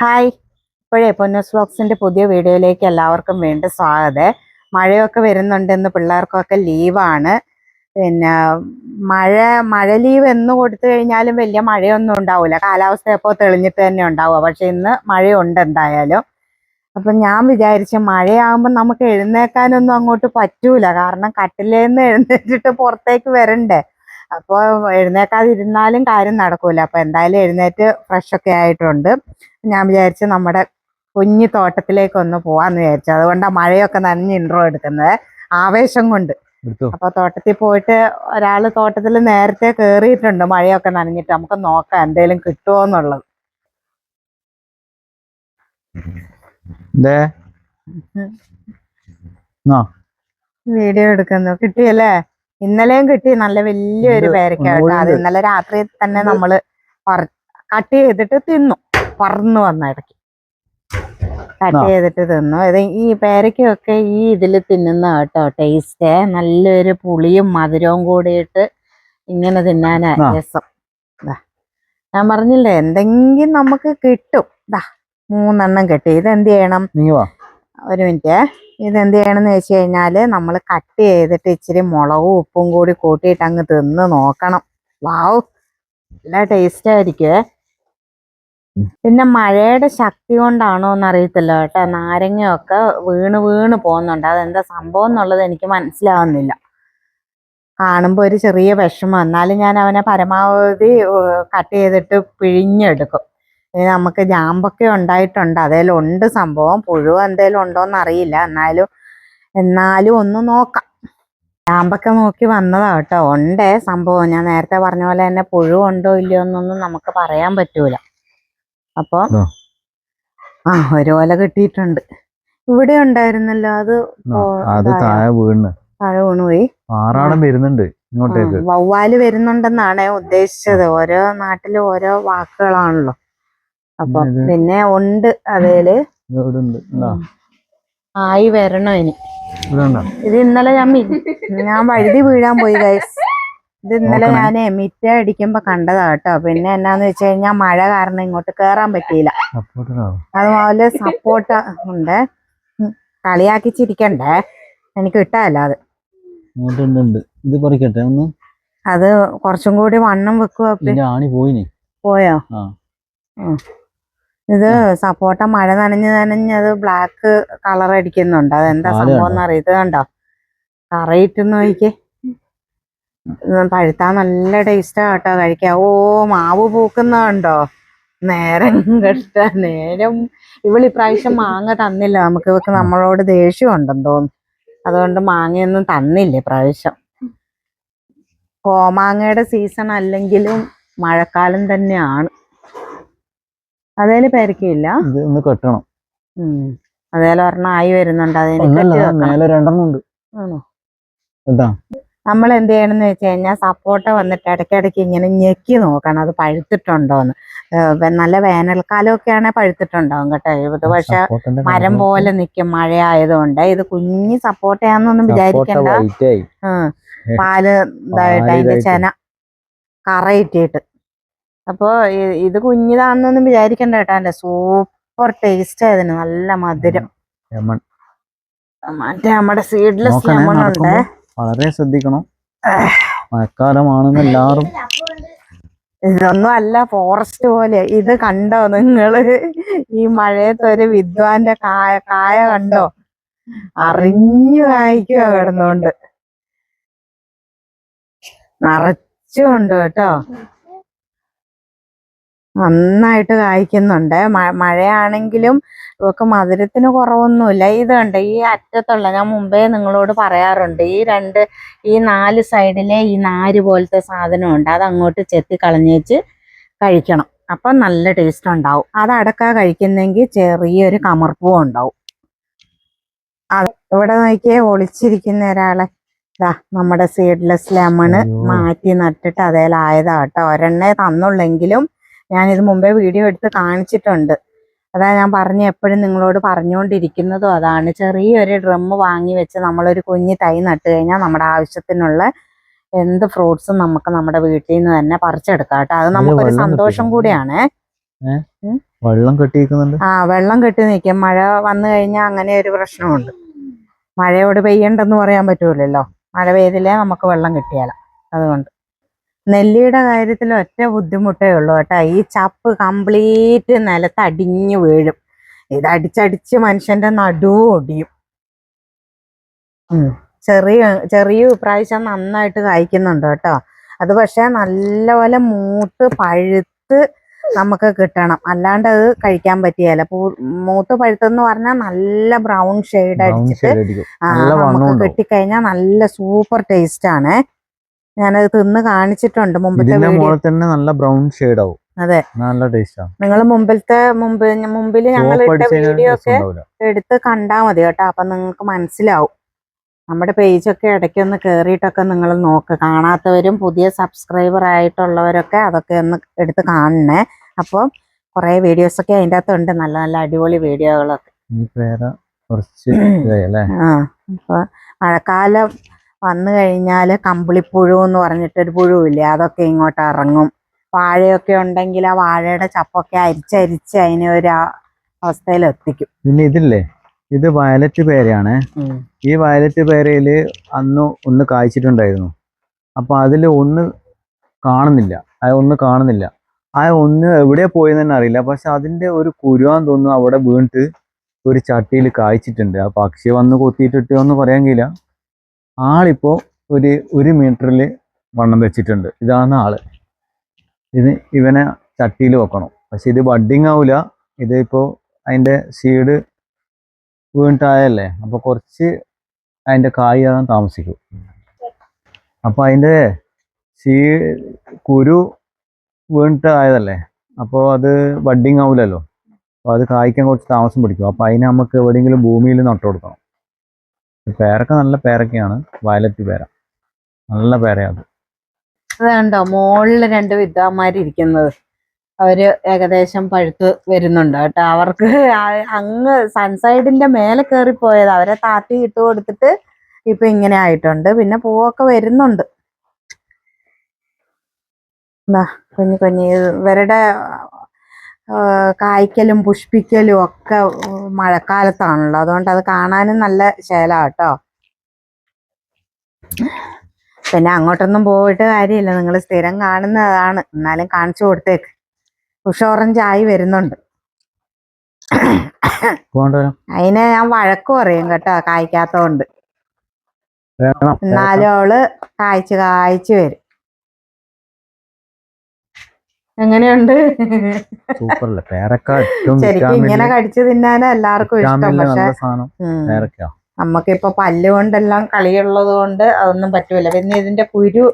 Hi, ഇപ്പോഴേ പൊന്നൂസ് വ്ലോഗ്സിന്റെ പുതിയ വീഡിയോയിലേക്ക് എല്ലാവർക്കും വീണ്ടും സ്വാഗതം. മഴയൊക്കെ വരുന്നുണ്ടെന്ന് പിള്ളേർക്കൊക്കെ ലീവാണ്. പിന്നെ മഴ ലീവ് എന്ന് കൊടുത്തു കഴിഞ്ഞാലും വലിയ മഴയൊന്നും ഉണ്ടാവില്ല. കാലാവസ്ഥ എപ്പോൾ തെളിഞ്ഞിട്ട് തന്നെ ഉണ്ടാവുക. പക്ഷെ ഇന്ന് മഴയുണ്ട് എന്തായാലും. അപ്പം ഞാൻ വിചാരിച്ചു മഴയാകുമ്പോൾ നമുക്ക് എഴുന്നേക്കാനൊന്നും അങ്ങോട്ട് പറ്റൂല. കാരണം കട്ടിലേന്ന് എഴുന്നേറ്റിട്ട് പുറത്തേക്ക് വരണ്ടേ. അപ്പോൾ എഴുന്നേക്കാതിരുന്നാലും കാര്യം നടക്കൂല. അപ്പോൾ എന്തായാലും എഴുന്നേറ്റ് ഫ്രഷൊക്കെ ആയിട്ടുണ്ട്. ഞാൻ വിചാരിച്ചു നമ്മുടെ കുഞ്ഞു തോട്ടത്തിലേക്ക് ഒന്ന് പോവാന്ന് വിചാരിച്ചു. അതുകൊണ്ടാണ് മഴയൊക്കെ നനഞ്ഞ് ഇൻട്രോ എടുക്കുന്നത്, ആവേശം കൊണ്ട്. അപ്പൊ തോട്ടത്തിൽ പോയിട്ട് ഒരാള് തോട്ടത്തിൽ നേരത്തെ കേറിയിട്ടുണ്ട്. മഴയൊക്കെ നനഞ്ഞിട്ട് നമുക്ക് നോക്കാം എന്തേലും കിട്ടുമോ എന്നുള്ളത്. വീഡിയോ എടുക്കുന്നു. കിട്ടിയല്ലേ? ഇന്നലെയും കിട്ടി നല്ല വലിയൊരു പേരക്കാട്ടോ. അത് ഇന്നലെ രാത്രി തന്നെ നമ്മള് കട്ട് ചെയ്തിട്ട് തിന്നു. പറന്നു വന്ന ഇടയ്ക്ക് കട്ട് ചെയ്തിട്ട് തിന്നു. ഇത് ഈ പേരയ്ക്കൊക്കെ ഈ ഇതിൽ തിന്നുന്ന കേട്ടോ ടേസ്റ്റ്. നല്ലൊരു പുളിയും മധുരവും കൂടിയിട്ട് ഇങ്ങനെ തിന്നാനാ രസം. ഞാൻ പറഞ്ഞില്ലേ എന്തെങ്കിലും നമുക്ക് കിട്ടും. 3 കിട്ടി. ഇതെന്ത് ചെയ്യണം? ഒരു മിനിറ്റ്. ഇതെന്ത് ചെയ്യണമെന്ന് വെച്ച് കഴിഞ്ഞാല് നമ്മൾ കട്ട് ചെയ്തിട്ട് ഇച്ചിരി മുളകും ഉപ്പും കൂടി കൂട്ടിയിട്ട് അങ്ങ് തിന്ന് നോക്കണം. വാവ്, നല്ല ടേസ്റ്റ് ആയിരിക്കുവേ. പിന്നെ മഴയുടെ ശക്തി കൊണ്ടാണോ എന്നറിയത്തില്ല കേട്ടോ, നാരങ്ങയൊക്കെ വീണ് പോകുന്നുണ്ട്. അതെന്താ സംഭവം എന്നുള്ളത് എനിക്ക് മനസ്സിലാവുന്നില്ല. കാണുമ്പോൾ ഒരു ചെറിയ വിഷമം. എന്നാലും ഞാൻ അവനെ പരമാവധി കട്ട് ചെയ്തിട്ട് പിഴിഞ്ഞെടുക്കും. നമുക്ക് ജാമ്പൊക്കെ ഉണ്ടായിട്ടുണ്ട്, അതേലുണ്ട് സംഭവം. പുഴു എന്തേലും ഉണ്ടോന്ന് അറിയില്ല. എന്നാലും ഒന്ന് നോക്കാം. ജാമ്പൊക്കെ നോക്കി വന്നതാ കേട്ടോ. ഉണ്ടേ സംഭവം. ഞാൻ നേരത്തെ പറഞ്ഞ പോലെ തന്നെ പുഴു ഉണ്ടോ ഇല്ലയോ എന്നൊന്നും നമുക്ക് പറയാൻ പറ്റൂല. അപ്പൊ ഒരു ഓല കിട്ടിയിട്ടുണ്ട്. ഇവിടെ ഉണ്ടായിരുന്നല്ലോ, അത് താഴെ വീണുപോയി. വവ്വാല് വരുന്നുണ്ടെന്നാണ് ഉദ്ദേശിച്ചത്. ഓരോ നാട്ടിലും ഓരോ വാക്കുകളാണല്ലോ. അപ്പൊ പിന്നെ ഉണ്ട് അതേല് ആയി വരണോ ഇനി. ഇത് ഇന്നലെ ഞാൻ വഴുതി വീഴാൻ പോയി ഗൈസ്. ഇത് ഇന്നലെ ഞാനേ മിറ്റ അടിക്കുമ്പോ കണ്ടതാ കേട്ടോ. പിന്നെ എന്നാന്ന് വെച്ച് കഴിഞ്ഞാൽ മഴ കാരണം ഇങ്ങോട്ട് കേറാൻ പറ്റിയില്ല. അതുപോലെ സപ്പോർട്ട ഉണ്ട്. കളിയാക്കി ചിരിക്കണ്ടേ, എനിക്ക് കിട്ടാല്ല. അത് കുറച്ചും കൂടി വണ്ണം വെക്കുക. പോയോ? ഇത് സപ്പോർട്ട മഴ നനഞ്ഞ് അത് ബ്ലാക്ക് കളർ അടിക്കുന്നുണ്ട്. അതെന്താ സംഭവം എന്നറിയാം. ഇത് കണ്ടോ കറയിട്ടുന്ന നോക്കിക്കേ. പഴുത്താ നല്ല ടേസ്റ്റാ കേട്ടോ കഴിക്കാൻ. മാവ് പൂക്കുന്നതുണ്ടോ? നേരം ഇവളിപ്രാവശ്യം മാങ്ങ തന്നില്ല നമുക്ക്. ഇവക്ക് നമ്മളോട് ദേഷ്യം ഉണ്ടെന്ന് തോന്നുന്നു. അതുകൊണ്ട് മാങ്ങയൊന്നും തന്നില്ല ഇപ്രാവശ്യം. കോമാങ്ങയുടെ സീസൺ അല്ലെങ്കിലും മഴക്കാലം തന്നെയാണ്. അതേല് പേരക്കയില്ല. കെട്ടണം. അതേലെ ഒരെണ്ണം ആയി വരുന്നുണ്ട്. നമ്മൾ എന്ത് ചെയ്യണമെന്ന് വെച്ച് കഴിഞ്ഞാൽ സപ്പോർട്ട വന്നിട്ട് ഇടയ്ക്കിടയ്ക്ക് ഇങ്ങനെ ഞെക്കി നോക്കണം അത് പഴുത്തിട്ടുണ്ടോന്ന്. നല്ല വേനൽക്കാലമൊക്കെ ആണെങ്കിൽ പഴുത്തിട്ടുണ്ടാവും കേട്ടോ. ഇത് പക്ഷെ മരം പോലെ നിൽക്കും മഴ ആയതുകൊണ്ട്. ഇത് കുഞ്ഞി സപ്പോർട്ടയാന്നൊന്നും വിചാരിക്കണ്ട. പാല് ഇതായിട്ട് അതിന്റെ ചെന കറയിട്ടിട്ട്. അപ്പൊ ഇത് കുഞ്ഞിതാണെന്നൊന്നും വിചാരിക്കണ്ട കേട്ടോ. അതിന്റെ സൂപ്പർ ടേസ്റ്റ് ആയതിന്. നല്ല മധുരം. മറ്റേ നമ്മുടെ സീഡ്ലെസ് ലെമൺ ഉണ്ട്. വളരെ ശ്രദ്ധിക്കണം, മഴക്കാലമാണെന്ന് എല്ലാവരും. ഇതൊന്നും അല്ല ഫോറസ്റ്റ് പോലെ. ഇത് കണ്ടോ നിങ്ങള്? ഈ മഴയത്ത് ഒരു വിദ്വാന്റെ കായ കണ്ടോ? അറിഞ്ഞു കായ്ക്കുക കിടന്നോണ്ട്. നിറച്ചുണ്ട് കേട്ടോ. നന്നായിട്ട് കായ്ക്കുന്നുണ്ട്. മഴയാണെങ്കിലും ഇവക്ക് മധുരത്തിന് കുറവൊന്നുമില്ല. ഇത് കണ്ട ഈ അറ്റത്തുള്ള, ഞാൻ മുമ്പേ നിങ്ങളോട് പറയാറുണ്ട്, ഈ 4 സൈഡിലെ ഈ നാര് പോലത്തെ സാധനമുണ്ട്. അത് അങ്ങോട്ട് ചെത്തി കളഞ്ഞേച്ച് കഴിക്കണം. അപ്പം നല്ല ടേസ്റ്റ് ഉണ്ടാവും. അതടക്കാ കഴിക്കുന്നെങ്കിൽ ചെറിയൊരു കമർപ്പും ഉണ്ടാവും. ഇവിടെ നോക്കിയേ ഒളിച്ചിരിക്കുന്ന ഒരാളെ. നമ്മുടെ സീഡ്ലെസ് ലെമണ് മാറ്റി നട്ടിട്ട് അതേലായതാ കേട്ടോ. ഒരെണ്ണേ തന്നുള്ളെങ്കിലും ഞാനിത് മുമ്പേ വീഡിയോ എടുത്ത് കാണിച്ചിട്ടുണ്ട്. അതാ ഞാൻ എപ്പോഴും നിങ്ങളോട് പറഞ്ഞുകൊണ്ടിരിക്കുന്നതും അതാണ്. ചെറിയൊരു ഡ്രം വാങ്ങി വെച്ച് നമ്മളൊരു കുഞ്ഞി തൈ നട്ട് കഴിഞ്ഞാൽ നമ്മുടെ ആവശ്യത്തിനുള്ള എന്ത് ഫ്രൂട്ട്സും നമുക്ക് നമ്മുടെ വീട്ടിൽ നിന്ന് തന്നെ പറിച്ചെടുക്കാം കേട്ടോ. അത് നമുക്കൊരു സന്തോഷം കൂടിയാണ്. വെള്ളം കെട്ടിയിരിക്കുന്നുണ്ട്. വെള്ളം കെട്ടി നിൽക്കും. മഴ വന്നു കഴിഞ്ഞാൽ അങ്ങനെ ഒരു പ്രശ്നമുണ്ട്. മഴയോട് പെയ്യണ്ടെന്ന് പറയാൻ പറ്റൂലല്ലോ. മഴ പെയ്തില്ലേ നമുക്ക് വെള്ളം കിട്ടിയാല. അതുകൊണ്ട് നെല്ലിയുടെ കാര്യത്തിൽ ഒറ്റ ബുദ്ധിമുട്ടേ ഉള്ളൂ കേട്ടോ. ഈ ചപ്പ് കംപ്ലീറ്റ് നിലത്ത് അടിഞ്ഞു വീഴും. ഇത് അടിച്ചടിച്ച് മനുഷ്യന്റെ നടുവും ഒടിയും. ചെറിയ ഇപ്രാവശ്യം നന്നായിട്ട് കായ്ക്കുന്നുണ്ട് കേട്ടോ. അത് പക്ഷെ നല്ലപോലെ മൂത്ത് പഴുത്ത് നമുക്ക് കിട്ടണം, അല്ലാണ്ട് അത് കഴിക്കാൻ പറ്റിയല്ല. മൂത്ത് പഴുത്തെന്ന് പറഞ്ഞാൽ നല്ല ബ്രൗൺ ഷെയ്ഡ് അടിച്ചിട്ട് നമുക്ക് കിട്ടിക്കഴിഞ്ഞാൽ നല്ല സൂപ്പർ ടേസ്റ്റ് ആണ്. ഞാനത് തിന്ന് കാണിച്ചിട്ടുണ്ട് മുമ്പത്തെ തന്നെ നല്ല ബ്രൗൺ ഷെയ്ഡ് ആവും. അതെ, നല്ല ടേസ്റ്റ് ആണ്. നിങ്ങൾ മുമ്പിൽ ഞങ്ങൾ ഇട്ട വീഡിയോ ഒക്കെ എടുത്ത് കണ്ടാൽ മതി കേട്ടോ. അപ്പൊ നിങ്ങൾക്ക് മനസ്സിലാവും. നമ്മുടെ പേജൊക്കെ ഇടയ്ക്കൊന്ന് കയറിയിട്ടൊക്കെ നിങ്ങൾ നോക്ക്. കാണാത്തവരും പുതിയ സബ്സ്ക്രൈബർ ആയിട്ടുള്ളവരൊക്കെ അതൊക്കെ ഒന്ന് എടുത്ത് കാണണേ. അപ്പോൾ കുറേ വീഡിയോസൊക്കെ അതിൻ്റെ അകത്തുണ്ട്, നല്ല നല്ല അടിപൊളി വീഡിയോകളൊക്കെ. അപ്പോൾ മഴക്കാലം വന്നു കഴിഞ്ഞാൽ കമ്പിളിപ്പുഴു എന്ന് പറഞ്ഞിട്ടൊരു പുഴുവില്ലേ, അതൊക്കെ ഇങ്ങോട്ട് ഇറങ്ങും. വാഴയൊക്കെ ഉണ്ടെങ്കിൽ ആ വാഴയുടെ ചപ്പൊക്കെ അരിച്ചരിച്ച് അതിനെ ഒരു അവസ്ഥയിലെത്തിക്കും. പിന്നെ ഇതില്ലേ, ഇത് വയലറ്റ് പേരയാണ്. ഈ വയലറ്റ് പേരയിൽ അന്ന് ഒന്ന് കായ്ച്ചിട്ടുണ്ടായിരുന്നു. അപ്പൊ അതിൽ ഒന്ന് കാണുന്നില്ല. ആ ഒന്ന് എവിടെ പോയെന്ന് തന്നെ അറിയില്ല. പക്ഷെ അതിന്റെ ഒരു കുരുവാന്ന് തോന്നുന്നു അവിടെ വീണിട്ട് ഒരു ചട്ടിയിൽ കായ്ച്ചിട്ടുണ്ട്. ആ പക്ഷി വന്ന് കൊത്തിയിട്ടിട്ടോ എന്ന് പറയാൻ കഴിയില്ല. ആളിപ്പോ ഒരു മീറ്ററിൽ വണ്ണം വെച്ചിട്ടുണ്ട്. ഇതാണ് ആള്. ഇവനെ ചട്ടിയിൽ വെക്കണം. പക്ഷെ ഇത് ബഡ്ഡിങ് ആവില്ല. ഇതിപ്പോ അതിന്റെ സീഡ് വീണിട്ടായല്ലേ, അപ്പൊ കുറച്ച് അതിന്റെ കായ് ആകാൻ താമസിക്കും. അപ്പൊ അതിന്റെ കുരു വീണിട്ട് ആയതല്ലേ, അപ്പോൾ അത് ബഡ്ഡിങ് ആവില്ലല്ലോ. അപ്പൊ അത് കായ്ക്കാൻ കുറച്ച് താമസം പിടിക്കും. അപ്പൊ അതിനെ നമുക്ക് എവിടെയെങ്കിലും ഭൂമിയിൽ നട്ടു കൊടുക്കണം. പേരക്ക നല്ല പേരക്കയാണ്, വയലറ്റ് പേര, നല്ല പേരയാണ്. അതുണ്ടോ മുകളില് 2 വിദ്വാന്മാരിയ്ക്കുന്നത്, അവര് ഏകദേശം പഴുത്ത് വരുന്നുണ്ട് കേട്ടോ. അവർക്ക് അങ്ങ് സൺസൈഡിന്റെ മേലെ കയറിപ്പോയത്, അവരെ താത്തി ഇട്ട് കൊടുത്തിട്ട് ഇപ്പൊ ഇങ്ങനെ ആയിട്ടുണ്ട്. പിന്നെ പൂവൊക്കെ വരുന്നുണ്ട്. കുഞ്ഞു ഇവരുടെ കായ്ക്കലും പുഷ്പിക്കലും ഒക്കെ മഴക്കാലത്താണല്ലോ, അതുകൊണ്ട് അത് കാണാനും നല്ല ശേലമാണ് കേട്ടോ. പിന്നെ അങ്ങോട്ടൊന്നും പോയിട്ട് കാര്യമില്ല, നിങ്ങൾ സ്ഥിരം കാണുന്നതാണ്. എന്നാലും കാണിച്ചു കൊടുത്തേക്ക്. ഓറഞ്ച് ആയി വരുന്നുണ്ട്. അതിനെ ഞാൻ വഴക്ക് പറയും കേട്ടോ, കായ്ക്കാത്തോണ്ട്. എന്നാലും അവള് കായ്ച്ച് വരും. എങ്ങനെയുണ്ട്? ശരിക്കും ഇങ്ങനെ കടിച്ചു തിന്നാനാ എല്ലാവർക്കും ഇഷ്ടം. പക്ഷെ നമ്മക്കിപ്പൊ പല്ല് കൊണ്ടെല്ലാം കളിയുള്ളത് കൊണ്ട് അതൊന്നും പറ്റൂല. പിന്നെ ഇതിന്റെ കുരു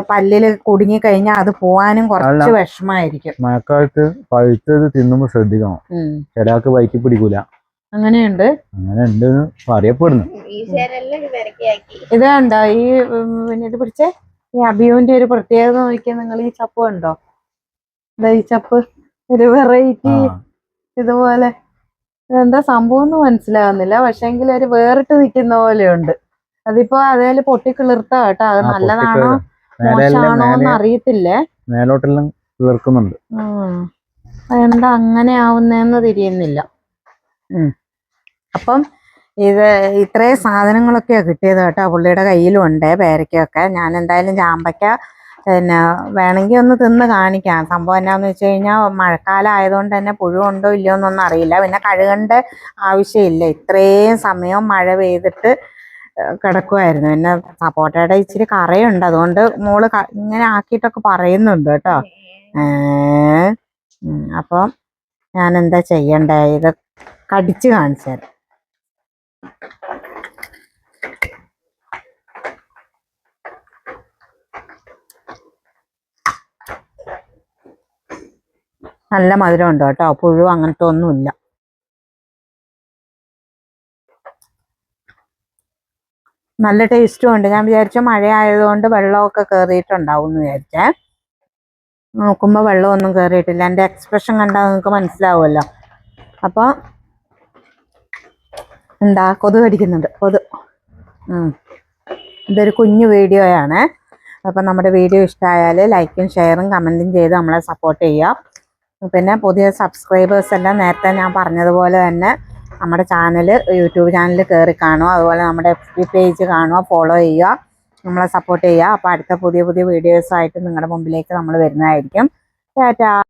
പല്ലില് കുടുങ്ങി കഴിഞ്ഞാൽ അത് പോവാനും കുറച്ച് വിഷമായിരിക്കും. മഴക്കാലത്ത് പഴുത്തത് തിന്നുമ്പോ ശ്രദ്ധിക്കണം, ചിലക്ക് വയറ്റി പിടിക്കൂല. അങ്ങനെയുണ്ട് പറയപ്പെടുന്നു. ഇത് കണ്ടോ, ഈ പിന്നെ ഇത് പിടിച്ചേ, ഈ അബിയുവിന്റെ ഒരു പ്രത്യേകത നോക്കിയാൽ നിങ്ങൾ. ഈ ചപ്പ് കണ്ടോ, ഈ ചപ്പ് ഒരു വെറൈറ്റി ഇതുപോലെ. എന്താ സംഭവം എന്ന് മനസ്സിലാവുന്നില്ല, പക്ഷെങ്കിൽ ഒരു വേറിട്ട് നിൽക്കുന്ന പോലെയുണ്ട്. അതിപ്പോ അതേല് പൊട്ടിക്കിളിർത്ത കേട്ടോ. അത് നല്ലതാണോ മോശമാണോ എന്ന് അറിയത്തില്ലേ. മേലോട്ടെല്ലാം കിളിർക്കുന്നുണ്ട്. എന്താ അങ്ങനെ ആവുന്നേന്ന് തിരിയുന്നില്ല. അപ്പം ഇത് ഇത്രയും സാധനങ്ങളൊക്കെയാ കിട്ടിയത് കേട്ടോ. പുള്ളിയുടെ കയ്യിലും ഉണ്ട് പേരയ്ക്കൊക്കെ. ഞാൻ എന്തായാലും ചാമ്പയ്ക്ക പിന്നെ വേണമെങ്കിൽ ഒന്ന് തിന്ന് കാണിക്കാം. സംഭവം എന്നാന്ന് വെച്ച് കഴിഞ്ഞാൽ മഴക്കാലം ആയതുകൊണ്ട് തന്നെ പുഴു ഉണ്ടോ ഇല്ലയോ എന്നൊന്നും അറിയില്ല. പിന്നെ കഴുകേണ്ട ആവശ്യമില്ല. ഇത്രയും സമയം മഴ പെയ്തിട്ട് കിടക്കുമായിരുന്നു. പിന്നെ സപ്പോട്ടയുടെ ഇച്ചിരി കറയുണ്ട്, അതുകൊണ്ട് മോള് ഇങ്ങനെ ആക്കിയിട്ടൊക്കെ പറയുന്നുണ്ട് കേട്ടോ. അപ്പം ഞാൻ എന്താ ചെയ്യണ്ടേ, ഇത് കടിച്ച് കാണിച്ചു തരാം. നല്ല മധുരം ഉണ്ട് കേട്ടോ. പുഴു അങ്ങനത്തെ ഒന്നുമില്ല. നല്ല ടേസ്റ്റും ഉണ്ട്. ഞാൻ വിചാരിച്ച മഴ ആയതുകൊണ്ട് വെള്ളമൊക്കെ കയറിയിട്ടുണ്ടാവും എന്ന് വിചാരിച്ചേ. നോക്കുമ്പോൾ വെള്ളമൊന്നും കയറിയിട്ടില്ല. എൻ്റെ എക്സ്പ്രഷൻ കണ്ടാൽ നിങ്ങൾക്ക് മനസ്സിലാവുമല്ലോ. അപ്പോൾ എന്താ, കൊതു കടിക്കുന്നുണ്ട്, കൊതു. ഇതൊരു കുഞ്ഞു വീഡിയോയാണ്. അപ്പം നമ്മുടെ വീഡിയോ ഇഷ്ടമായാൽ ലൈക്കും ഷെയറും കമൻറ്റും ചെയ്ത് നമ്മളെ സപ്പോർട്ട് ചെയ്യുക. പിന്നെ പുതിയ സബ്സ്ക്രൈബേഴ്സ് എല്ലാം നേരത്തെ ഞാൻ പറഞ്ഞതുപോലെ തന്നെ നമ്മുടെ ചാനൽ, യൂട്യൂബ് ചാനൽ കയറി കാണുക. അതുപോലെ നമ്മുടെ FB പേജ് കാണുക, ഫോളോ ചെയ്യുക, നമ്മളെ സപ്പോർട്ട് ചെയ്യുക. അപ്പോൾ അടുത്ത പുതിയ പുതിയ വീഡിയോസായിട്ട് നിങ്ങളുടെ മുമ്പിലേക്ക് നമ്മൾ വരുന്നതായിരിക്കും. ടാറ്റാ.